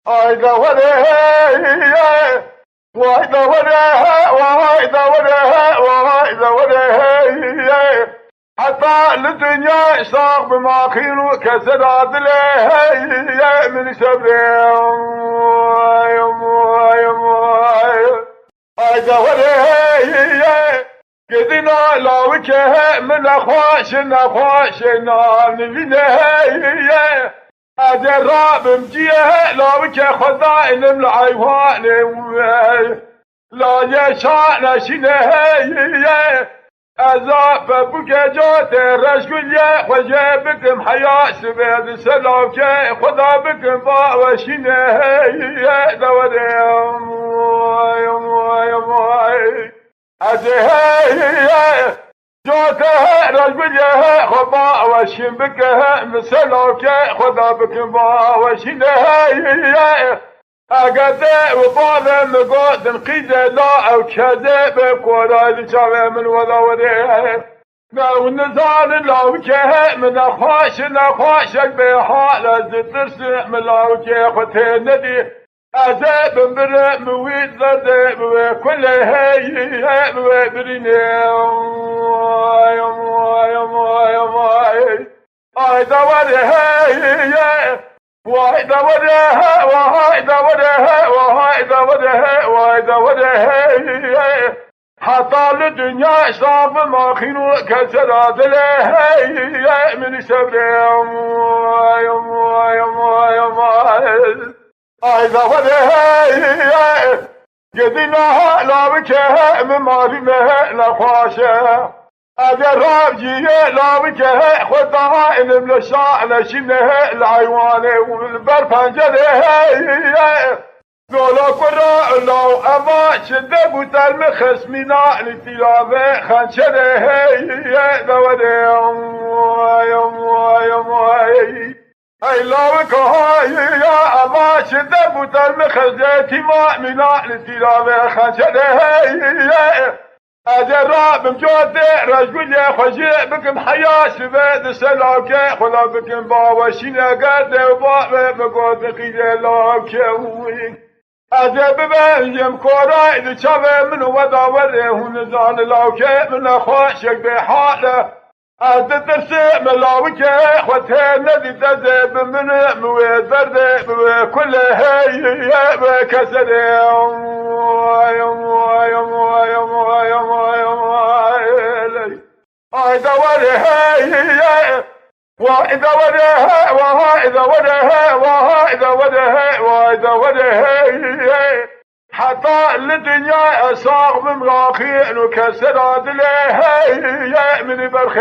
آی دوره وای دوره وای دوره وای دوره حتى للدنيا ساق بماخين وكسر عدله من سبري اي دوره قدنا لاوكه من اخواشنا نبينه أجرب مجيه لاوكه خدا إلم العيوان لا يشان شنه أزاف بكجات رشقية خجي بكم حياة سبيد سلاوكي خدا بكم باوشينه دوري أزيه جاته رشقية خدا وشين بكم مسلاوكي خدا بكم باوشينه أقدر وطالع مقدم قيدة لا أو كذب بقرال شوي من ولا وريه والنزال لاوكه من أخواش بحالة ترسع من لاوكه ختين ندي أزاب برق مويد زرد وكل هي بريني أي دوري هي وای دوره وای دوره وای دوره وای دوره حتی لدنیا صاف ماخینو کسر عدله من سبره ای دوره قدنا لابكه ممارمه لخواشه اگر راجيه لاوكه خدا إلم لشان شنه العيوانه والبر پنجره قولا قرا لو اما شده بوتل مخسمينا لتلاوه خنشره دوره اي لاوكه يا اما شده بوتل مخزتي ما منا لتلاوه خنشره أجرب مجودة رجل خجي بكم حياة سبيد سلاوكي خلا بكم باوشينا قد وبابا بقود قيدة لاوكي أجب بهم كوراي لشابه من وداوره ونزان لاوكي من أخواشك بحاله أتترسي ملاوكي خوتين الذي تذب من مويد برد بكل هي بكسره أي دوره وإذا وده وإذا وده وإذا وده وإذا وده حتى الدنيا أساق بمراخي نكسر عدله من برخي